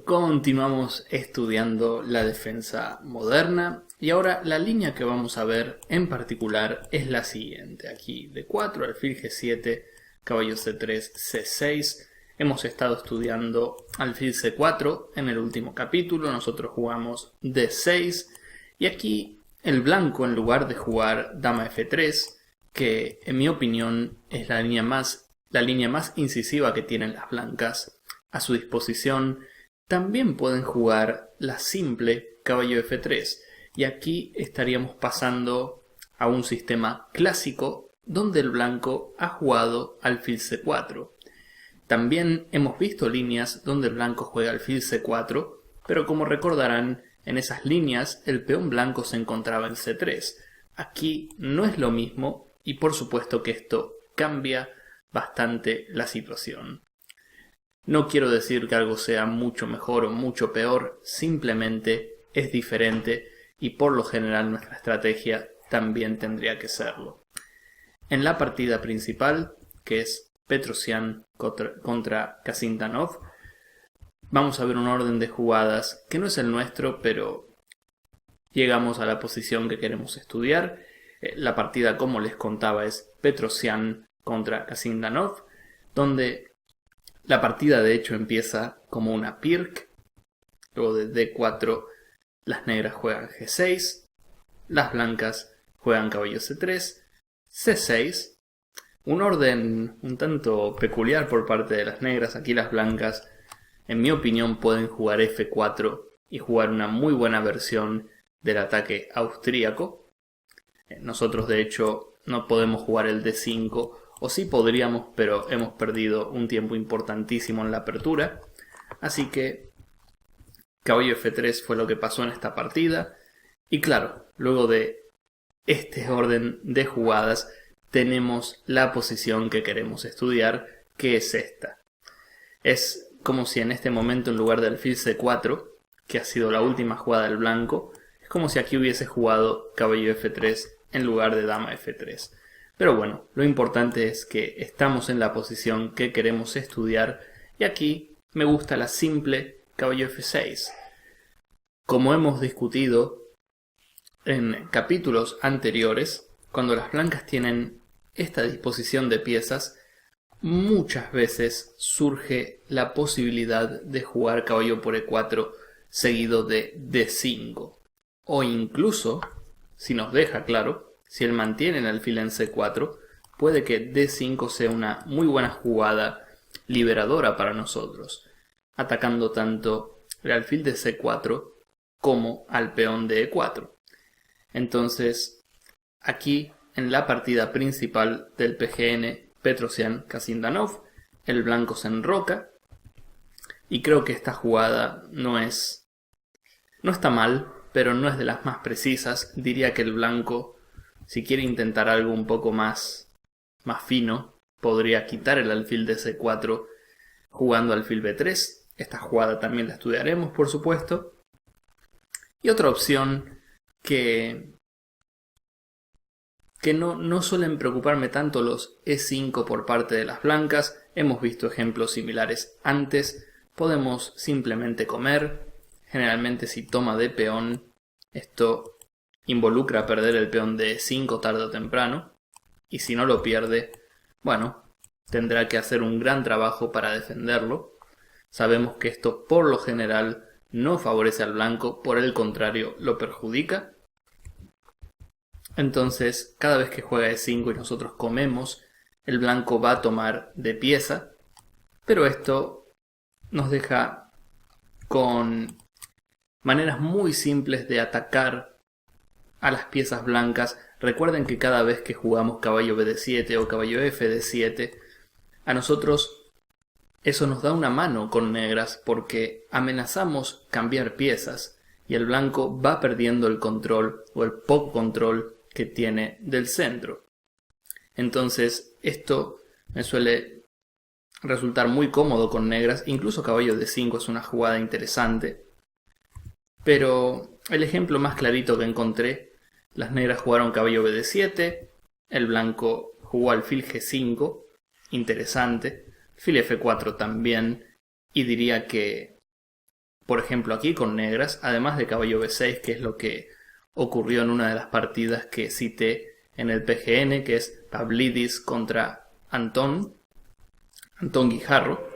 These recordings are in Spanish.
Continuamos estudiando la defensa moderna y ahora la línea que vamos a ver en particular es la siguiente. Aquí D4, alfil G7, caballo C3, C6. Hemos estado estudiando alfil C4 en el último capítulo, nosotros jugamos D6 y aquí el blanco, en lugar de jugar dama F3, que en mi opinión es la línea más incisiva que tienen las blancas a su disposición, también pueden jugar la simple caballo F3 y aquí estaríamos pasando a un sistema clásico donde el blanco ha jugado alfil C4. También hemos visto líneas donde el blanco juega alfil C4, pero como recordarán, en esas líneas el peón blanco se encontraba en C3. Aquí no es lo mismo y por supuesto que esto cambia bastante la situación. No quiero decir que algo sea mucho mejor o mucho peor, simplemente es diferente y por lo general nuestra estrategia también tendría que serlo. En la partida principal, que es Petrosyan contra Kasintanov, vamos a ver un orden de jugadas que no es el nuestro, pero llegamos a la posición que queremos estudiar. La partida, como les contaba, es Petrosyan contra Kasintanov, donde la partida de hecho empieza como una pirc. Luego de D4 las negras juegan G6, las blancas juegan caballo C3, C6. Un orden un tanto peculiar por parte de las negras. Aquí las blancas, en mi opinión, pueden jugar F4 y jugar una muy buena versión del ataque austríaco. Nosotros de hecho no podemos jugar el D5, o sí podríamos, pero hemos perdido un tiempo importantísimo en la apertura. Así que caballo F3 fue lo que pasó en esta partida. Y claro, luego de este orden de jugadas tenemos la posición que queremos estudiar, que es esta. Es como si en este momento, en lugar del alfil C4, que ha sido la última jugada del blanco, es como si aquí hubiese jugado caballo F3 en lugar de dama F3. Pero bueno, lo importante es que estamos en la posición que queremos estudiar y aquí me gusta la simple caballo F6. Como hemos discutido en capítulos anteriores, cuando las blancas tienen esta disposición de piezas, muchas veces surge la posibilidad de jugar caballo por E4 seguido de D5. O incluso, si nos deja claro, si él mantiene el alfil en C4, puede que D5 sea una muy buena jugada liberadora para nosotros, atacando tanto el alfil de C4 como al peón de E4. Entonces, aquí en la partida principal del PGN Petrosyan-Kasintanov, el blanco se enroca y creo que esta jugada no está mal, pero no es de las más precisas. Diría que el blanco, si quiere intentar algo un poco más fino, podría quitar el alfil de C4 jugando alfil B3. Esta jugada también la estudiaremos, por supuesto. Y otra opción que no suelen preocuparme tanto los E5 por parte de las blancas. Hemos visto ejemplos similares antes. Podemos simplemente comer. Generalmente si toma de peón, esto involucra perder el peón de E5 tarde o temprano. Y si no lo pierde, bueno, tendrá que hacer un gran trabajo para defenderlo. Sabemos que esto por lo general no favorece al blanco, por el contrario lo perjudica. Entonces, cada vez que juega E5 y nosotros comemos, el blanco va a tomar de pieza, pero esto nos deja con maneras muy simples de atacar a las piezas blancas. Recuerden que cada vez que jugamos caballo BD7 o caballo FD7, a nosotros eso nos da una mano con negras porque amenazamos cambiar piezas y el blanco va perdiendo el control o el poco control que tiene del centro. Entonces esto me suele resultar muy cómodo con negras. Incluso caballo D5 es una jugada interesante, pero el ejemplo más clarito que encontré, las negras jugaron caballo BD7, el blanco jugó alfil G5, interesante, alfil F4 también, y diría que por ejemplo aquí con negras, además de caballo b6, que es lo que ocurrió en una de las partidas que cité en el PGN, que es Pavlidis contra Antón Guijarro.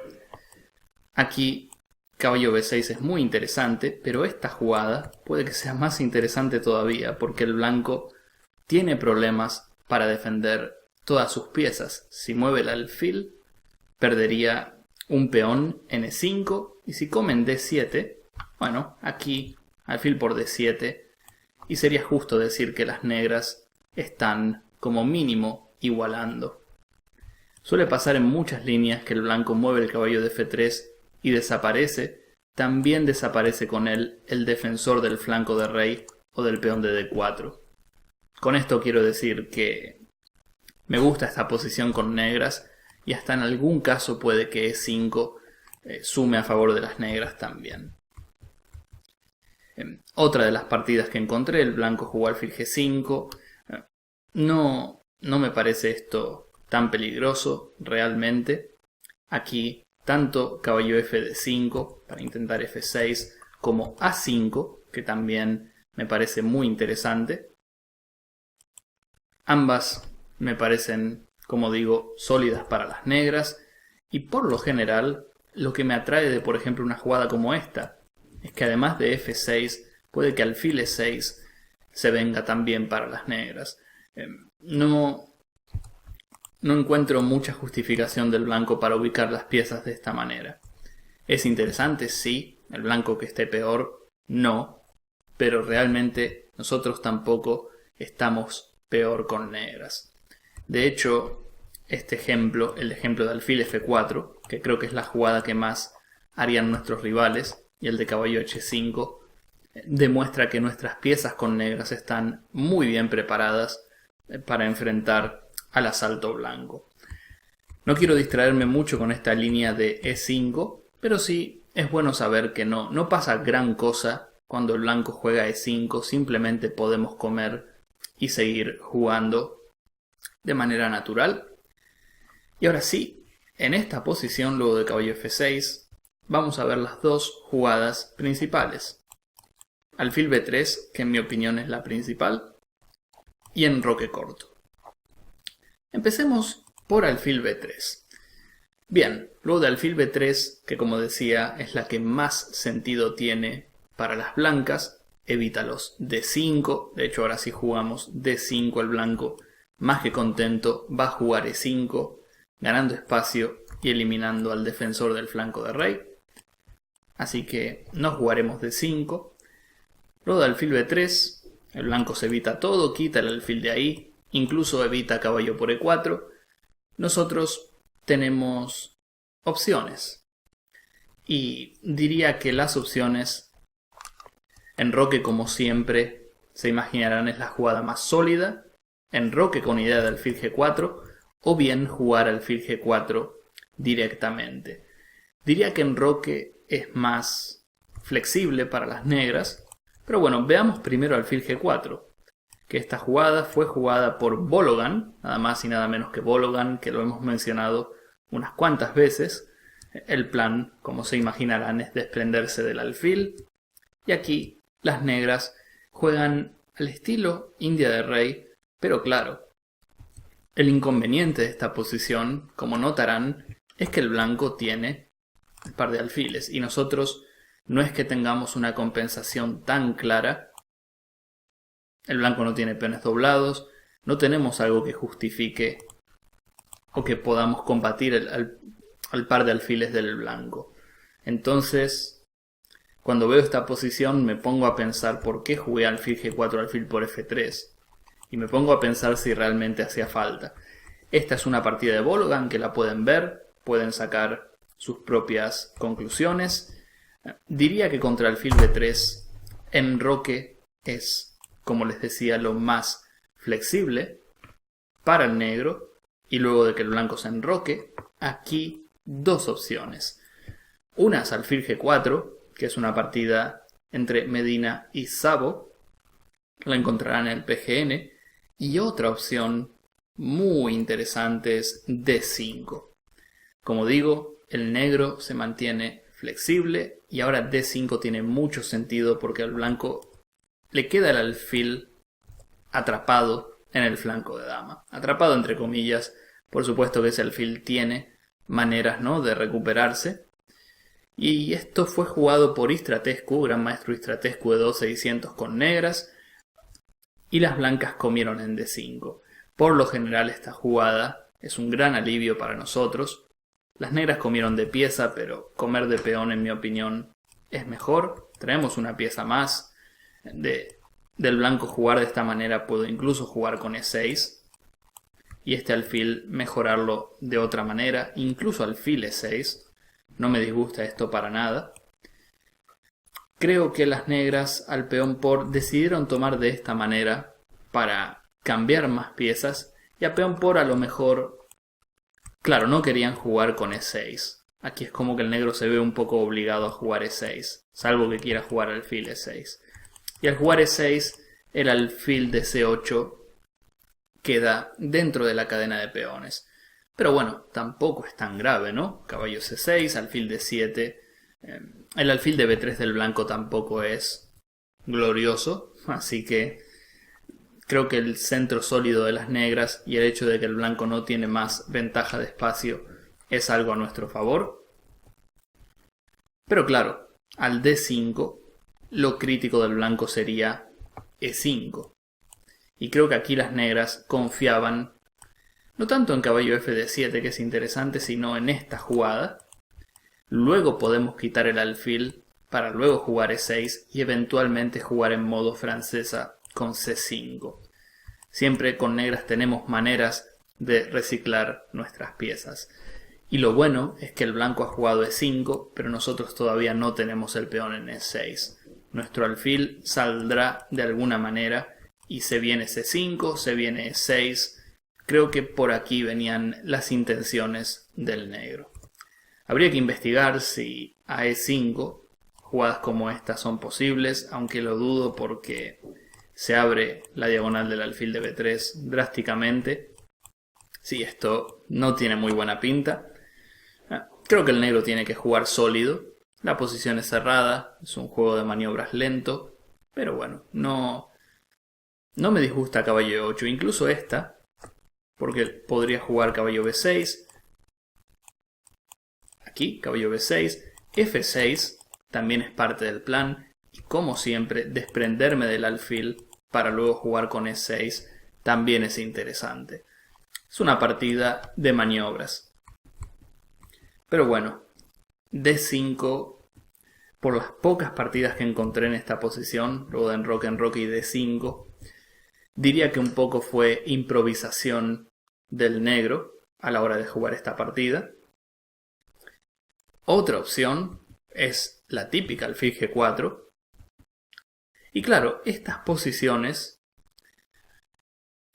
Aquí caballo b6 es muy interesante, pero esta jugada puede que sea más interesante todavía, porque el blanco tiene problemas para defender todas sus piezas. Si mueve el alfil, perdería un peón en e5, y si come en d7, bueno, aquí alfil por d7, y sería justo decir que las negras están como mínimo igualando. Suele pasar en muchas líneas que el blanco mueve el caballo de f3 y desaparece. También desaparece con él el defensor del flanco de rey o del peón de d4. Con esto quiero decir que me gusta esta posición con negras, y hasta en algún caso puede que e5 sume a favor de las negras también. Otra de las partidas que encontré, el blanco jugó alfil g5. No me parece esto tan peligroso realmente. Aquí tanto caballo f de 5 para intentar f6 como a5, que también me parece muy interesante. Ambas me parecen, como digo, sólidas para las negras, y por lo general lo que me atrae de, por ejemplo, una jugada como esta es que además de f6 puede que alfil e6 se venga también para las negras. No encuentro mucha justificación del blanco para ubicar las piezas de esta manera. Es interesante, sí, el blanco que esté peor, no, pero realmente nosotros tampoco estamos peor con negras. De hecho, este ejemplo, el ejemplo de alfil f4, que creo que es la jugada que más harían nuestros rivales, y el de caballo h5, demuestra que nuestras piezas con negras están muy bien preparadas para enfrentar al asalto blanco. No quiero distraerme mucho con esta línea de e5, pero sí es bueno saber que no pasa gran cosa cuando el blanco juega e5, simplemente podemos comer y seguir jugando de manera natural. Y ahora sí, en esta posición, luego de caballo f6, vamos a ver las dos jugadas principales. Alfil b3, que en mi opinión es la principal, y enroque corto. Empecemos por alfil b3. Bien, luego de alfil b3, que como decía es la que más sentido tiene para las blancas, evita los d5, de hecho ahora si jugamos d5 el blanco, más que contento, va a jugar e5, ganando espacio y eliminando al defensor del flanco de rey. Así que no jugaremos d5. Luego de alfil b3, el blanco se evita todo, quita el alfil de ahí, incluso evita caballo por e4. Nosotros tenemos opciones. Y diría que las opciones, enroque como siempre, se imaginarán es la jugada más sólida, enroque con idea de alfil g4, o bien jugar alfil g4 directamente. Diría que enroque es más flexible para las negras, pero bueno, veamos primero alfil g4, que esta jugada fue jugada por Bologan, nada más y nada menos que Bologan, que lo hemos mencionado unas cuantas veces. El plan, como se imaginarán, es desprenderse del alfil, y aquí las negras juegan al estilo India de rey, pero claro, el inconveniente de esta posición, como notarán, es que el blanco tiene el par de alfiles y nosotros no es que tengamos una compensación tan clara. El blanco no tiene peones doblados, no tenemos algo que justifique o que podamos combatir al par de alfiles del blanco. Entonces, cuando veo esta posición me pongo a pensar por qué jugué alfil g4 alfil por f3 y me pongo a pensar si realmente hacía falta. Esta es una partida de Bologan que la pueden ver, pueden sacar sus propias conclusiones. Diría que contra alfil b3 enroque es, como les decía, lo más flexible para el negro, y luego de que el blanco se enroque, aquí dos opciones. Una es alfil g4, que es una partida entre Medina y Szabo, la encontrarán en el PGN, y otra opción muy interesante es d5. Como digo, el negro se mantiene flexible y ahora D5 tiene mucho sentido porque al blanco le queda el alfil atrapado en el flanco de dama. Atrapado entre comillas, por supuesto que ese alfil tiene maneras, ¿no?, de recuperarse. Y esto fue jugado por Istratescu, gran maestro Istratescu de 2600 con negras. Y las blancas comieron en D5. Por lo general esta jugada es un gran alivio para nosotros. Las negras comieron de pieza, pero comer de peón en mi opinión es mejor. Traemos una pieza más. Del blanco jugar de esta manera puedo incluso jugar con E6. Y este alfil mejorarlo de otra manera, incluso alfil E6. No me disgusta esto para nada. Creo que las negras al peón por decidieron tomar de esta manera para cambiar más piezas. Y a peón por a lo mejor, claro, no querían jugar con E6. Aquí es como que el negro se ve un poco obligado a jugar E6, salvo que quiera jugar alfil E6. Y al jugar E6, el alfil de C8 queda dentro de la cadena de peones. Pero bueno, tampoco es tan grave, ¿no? Caballo C6, alfil D7. El alfil de B3 del blanco tampoco es glorioso, así que creo que el centro sólido de las negras y el hecho de que el blanco no tiene más ventaja de espacio es algo a nuestro favor. Pero claro, al D5, lo crítico del blanco sería E5. Y creo que aquí las negras confiaban no tanto en caballo F7, que es interesante, sino en esta jugada. Luego podemos quitar el alfil para luego jugar E6 y eventualmente jugar en modo francesa con C5. Siempre con negras tenemos maneras de reciclar nuestras piezas. Y lo bueno es que el blanco ha jugado E5, pero nosotros todavía no tenemos el peón en E6. Nuestro alfil saldrá de alguna manera y se viene C5, se viene E6. Creo que por aquí venían las intenciones del negro. Habría que investigar si a E5 jugadas como estas son posibles, aunque lo dudo porque se abre la diagonal del alfil de B3 drásticamente. Sí, esto no tiene muy buena pinta. Creo que el negro tiene que jugar sólido. La posición es cerrada, es un juego de maniobras lento, pero bueno, no me disgusta caballo E8, incluso esta, porque podría jugar caballo B6, aquí caballo B6, F6 también es parte del plan, y como siempre desprenderme del alfil para luego jugar con E6 también es interesante. Es una partida de maniobras. Pero bueno, D5, por las pocas partidas que encontré en esta posición, luego de enroque y D5, diría que un poco fue improvisación del negro a la hora de jugar esta partida. Otra opción es la típica alfil G4. Y claro, estas posiciones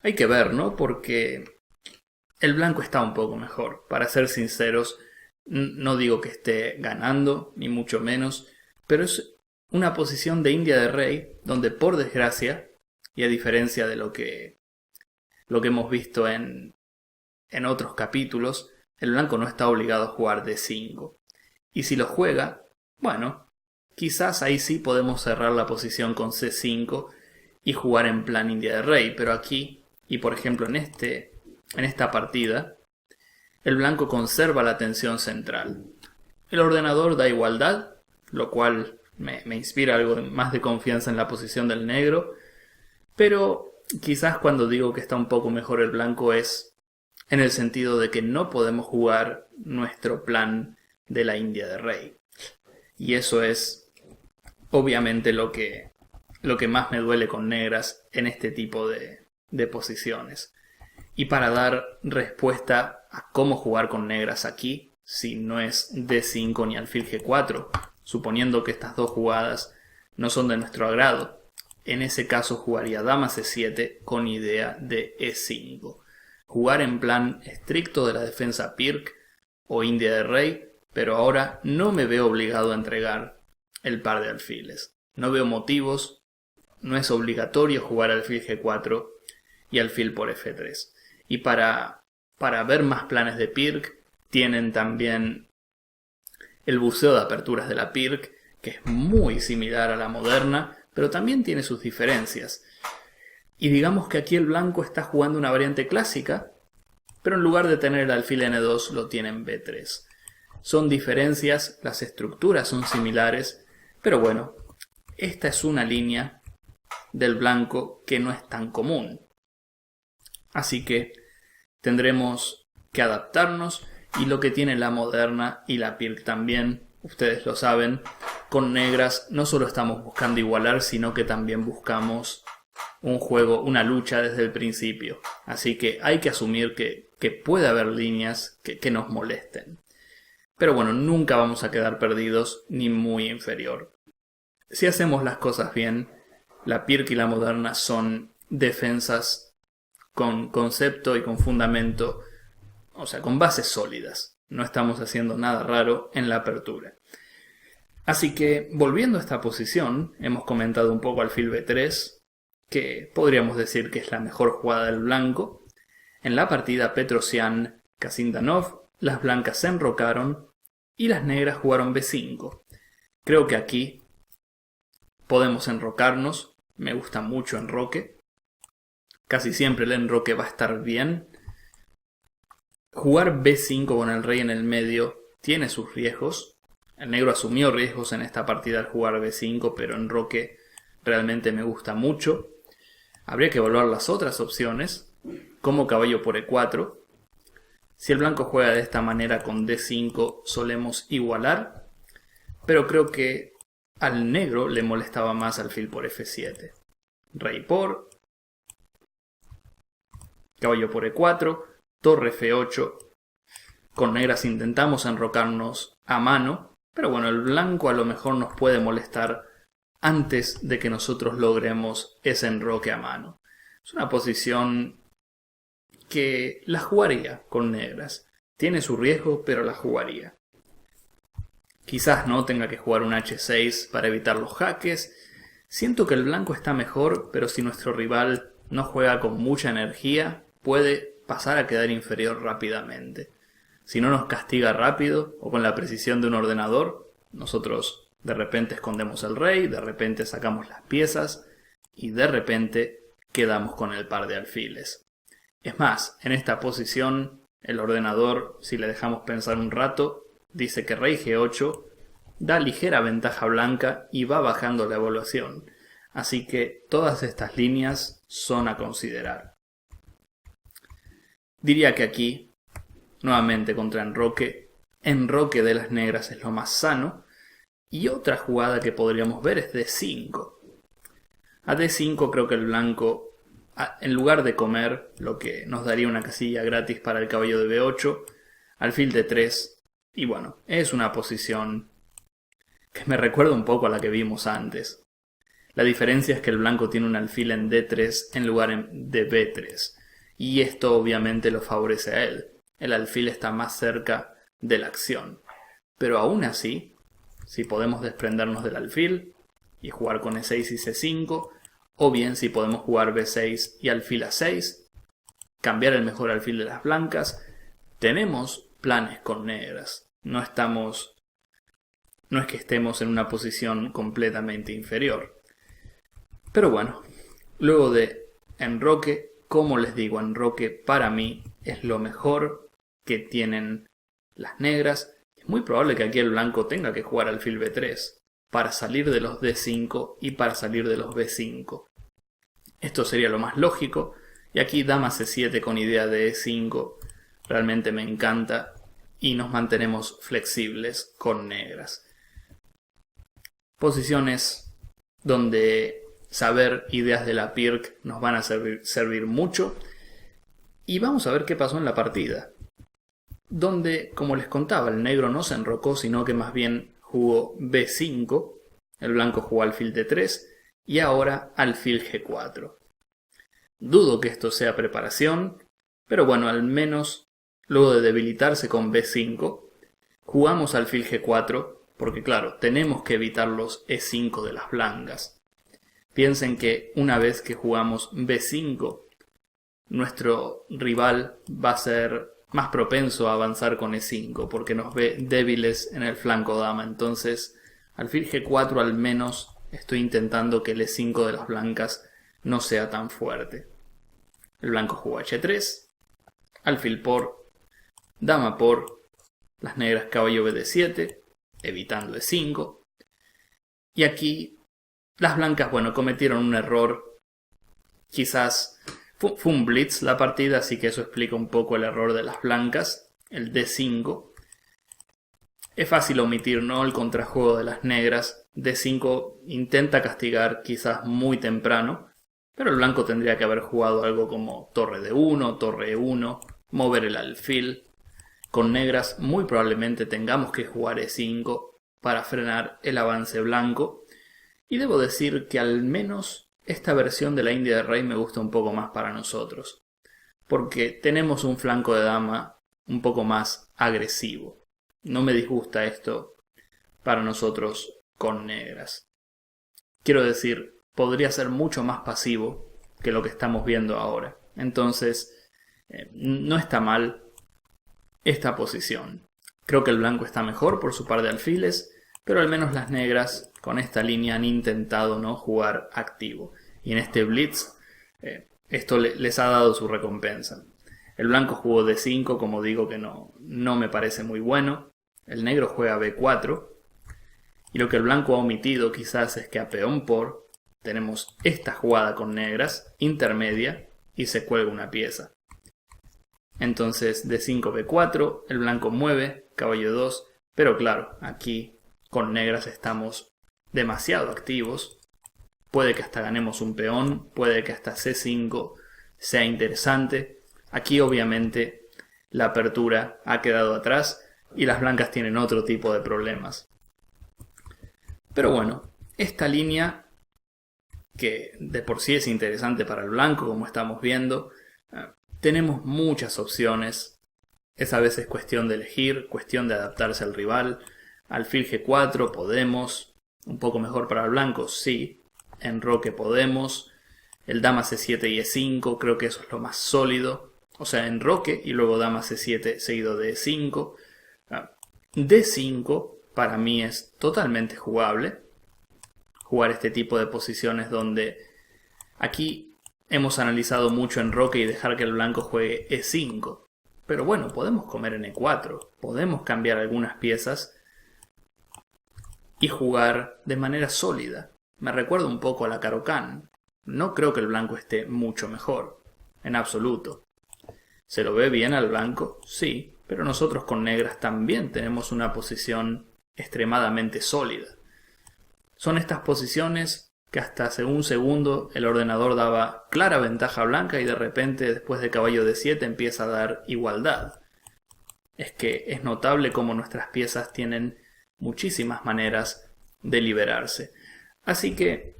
hay que ver, ¿no? Porque el blanco está un poco mejor. Para ser sinceros, no digo que esté ganando, ni mucho menos, pero es una posición de India de rey, donde por desgracia, y a diferencia de lo que hemos visto en otros capítulos, el blanco no está obligado a jugar D5. Y si lo juega, bueno, quizás ahí sí podemos cerrar la posición con C5 y jugar en plan India de rey, pero aquí, y por ejemplo en esta partida, el blanco conserva la tensión central. El ordenador da igualdad, lo cual me inspira algo más de confianza en la posición del negro, pero quizás cuando digo que está un poco mejor el blanco es en el sentido de que no podemos jugar nuestro plan de la India de rey. Y eso es obviamente lo que más me duele con negras en este tipo de posiciones. Y para dar respuesta a cómo jugar con negras aquí, si no es D5 ni alfil G4, suponiendo que estas dos jugadas no son de nuestro agrado, en ese caso jugaría dama C7 con idea de E5. Jugar en plan estricto de la defensa Pirc o India de rey, pero ahora no me veo obligado a entregar el par de alfiles. No veo motivos, no es obligatorio jugar alfil G4 y alfil por F3. Y para ver más planes de Pirc, tienen también el buceo de aperturas de la Pirc, que es muy similar a la moderna, pero también tiene sus diferencias. Y digamos que aquí el blanco está jugando una variante clásica, pero en lugar de tener el alfil N2 lo tiene en B3. Son diferencias, las estructuras son similares, pero bueno, esta es una línea del blanco que no es tan común. Así que tendremos que adaptarnos, y lo que tiene la moderna y la Pirc también, ustedes lo saben, con negras no solo estamos buscando igualar, sino que también buscamos un juego, una lucha desde el principio. Así que hay que asumir que puede haber líneas que nos molesten. Pero bueno, nunca vamos a quedar perdidos ni muy inferior. Si hacemos las cosas bien, la Pirc y la moderna son defensas con concepto y con fundamento, o sea, con bases sólidas. No estamos haciendo nada raro en la apertura. Así que, volviendo a esta posición, hemos comentado un poco alfil B3, que podríamos decir que es la mejor jugada del blanco. En la partida Petrosian-Kasindanov, las blancas se enrocaron y las negras jugaron B5. Creo que aquí podemos enrocarnos, me gusta mucho enroque. Casi siempre el enroque va a estar bien. Jugar B5 con el rey en el medio tiene sus riesgos. El negro asumió riesgos en esta partida al jugar B5, pero enroque realmente me gusta mucho. Habría que evaluar las otras opciones, como caballo por E4. Si el blanco juega de esta manera con D5 solemos igualar, pero creo que al negro le molestaba más alfil por F7. Rey por, caballo por E4, torre F8. Con negras intentamos enrocarnos a mano, pero bueno, el blanco a lo mejor nos puede molestar antes de que nosotros logremos ese enroque a mano. Es una posición que la jugaría con negras. Tiene su riesgo, pero la jugaría. Quizás no tenga que jugar un H6 para evitar los jaques. Siento que el blanco está mejor, pero si nuestro rival no juega con mucha energía, puede pasar a quedar inferior rápidamente. Si no nos castiga rápido o con la precisión de un ordenador, nosotros de repente escondemos el rey, de repente sacamos las piezas y de repente quedamos con el par de alfiles. Es más, en esta posición el ordenador, si le dejamos pensar un rato, dice que rey G8 da ligera ventaja blanca y va bajando la evaluación. Así que todas estas líneas son a considerar. Diría que aquí, nuevamente contra enroque de las negras es lo más sano. Y otra jugada que podríamos ver es D5. A D5 creo que el blanco, en lugar de comer, lo que nos daría una casilla gratis para el caballo de B8, alfil D3. Y bueno, es una posición que me recuerda un poco a la que vimos antes. La diferencia es que el blanco tiene un alfil en D3 en lugar de B3. Y esto obviamente lo favorece a él. El alfil está más cerca de la acción. Pero aún así, si podemos desprendernos del alfil y jugar con E6 y C5, o bien si podemos jugar B6 y alfil A6, cambiar el mejor alfil de las blancas, tenemos planes con negras. No es que estemos en una posición completamente inferior. Pero bueno, luego de enroque, como les digo, enroque para mí es lo mejor que tienen las negras. Es muy probable que aquí el blanco tenga que jugar alfil B3 para salir de los D5 y para salir de los B5. Esto sería lo más lógico. Y aquí dama C7 con idea de E5 realmente me encanta y nos mantenemos flexibles con negras. Posiciones donde saber ideas de la Pirc nos van a servir mucho. Y vamos a ver qué pasó en la partida, donde, como les contaba, el negro no se enrocó, sino que más bien jugó B5, el blanco jugó alfil D3 y ahora alfil G4. Dudo que esto sea preparación, pero bueno, al menos luego de debilitarse con B5, jugamos alfil G4, porque claro, tenemos que evitar los E5 de las blancas. Piensen que una vez que jugamos B5, nuestro rival va a ser más propenso a avanzar con E5 porque nos ve débiles en el flanco dama. Entonces, alfil G4 al menos estoy intentando que el E5 de las blancas no sea tan fuerte. El blanco jugó H3, alfil por, dama por, las negras caballo BD7, evitando E5. Y aquí las blancas, bueno, cometieron un error. Quizás fue un blitz la partida, así que eso explica un poco el error de las blancas, el D5. Es fácil omitir, ¿no?, el contrajuego de las negras. D5 intenta castigar quizás muy temprano, pero el blanco tendría que haber jugado algo como torre D1, torre E1, mover el alfil. Con negras muy probablemente tengamos que jugar E5 para frenar el avance blanco. Y debo decir que al menos esta versión de la India de rey me gusta un poco más para nosotros, porque tenemos un flanco de dama un poco más agresivo. No me disgusta esto para nosotros con negras. Quiero decir, podría ser mucho más pasivo que lo que estamos viendo ahora. Entonces, no está mal esta posición. Creo que el blanco está mejor por su par de alfiles, pero al menos las negras con esta línea han intentado no jugar activo. Y en este blitz esto les ha dado su recompensa. El blanco jugó D5, como digo, que no me parece muy bueno. El negro juega B4. Y lo que el blanco ha omitido quizás es que a peón por tenemos esta jugada con negras, intermedia, y se cuelga una pieza. Entonces D5, B4, el blanco mueve, caballo 2, pero claro, aquí con negras estamos demasiado activos. Puede que hasta ganemos un peón, puede que hasta C5 sea interesante. Aquí obviamente la apertura ha quedado atrás y las blancas tienen otro tipo de problemas. Pero bueno, esta línea, que de por sí es interesante para el blanco, como estamos viendo, tenemos muchas opciones. Es a veces cuestión de elegir, cuestión de adaptarse al rival. Alfil G4 podemos, un poco mejor para el blanco, sí. Enroque podemos. El dama C7 y E5, creo que eso es lo más sólido. O sea, enroque y luego dama C7 seguido de E5. D5 para mí es totalmente jugable. Jugar este tipo de posiciones donde aquí hemos analizado mucho enroque y dejar que el blanco juegue E5. Pero bueno, podemos comer en E4. Podemos cambiar algunas piezas y jugar de manera sólida. Me recuerda un poco a la Caro-Kann. No creo que el blanco esté mucho mejor, en absoluto. ¿Se lo ve bien al blanco? Sí, pero nosotros con negras también tenemos una posición extremadamente sólida. Son estas posiciones que hasta hace un segundo el ordenador daba clara ventaja blanca y de repente después de caballo D7 empieza a dar igualdad. Es que es notable cómo nuestras piezas tienen muchísimas maneras de liberarse. Así que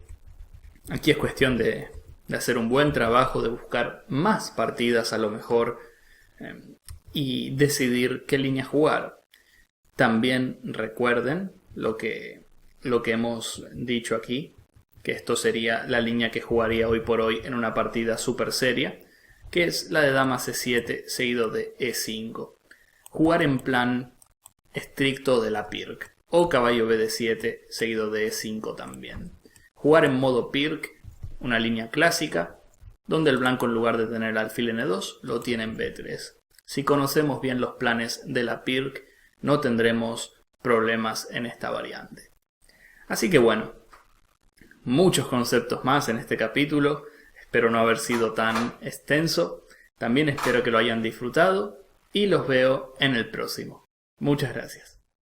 aquí es cuestión de hacer un buen trabajo, de buscar más partidas a lo mejor y decidir qué línea jugar. También recuerden lo que hemos dicho aquí, que esto sería la línea que jugaría hoy por hoy en una partida super seria, que es la de dama C7 seguido de E5. Jugar en plan estricto de la Pirc, o caballo BD7 seguido de E5 también. Jugar en modo Pirc, una línea clásica, donde el blanco en lugar de tener el alfil en E2, lo tiene en B3. Si conocemos bien los planes de la Pirc, no tendremos problemas en esta variante. Así que bueno, muchos conceptos más en este capítulo. Espero no haber sido tan extenso. También espero que lo hayan disfrutado y los veo en el próximo. Muchas gracias.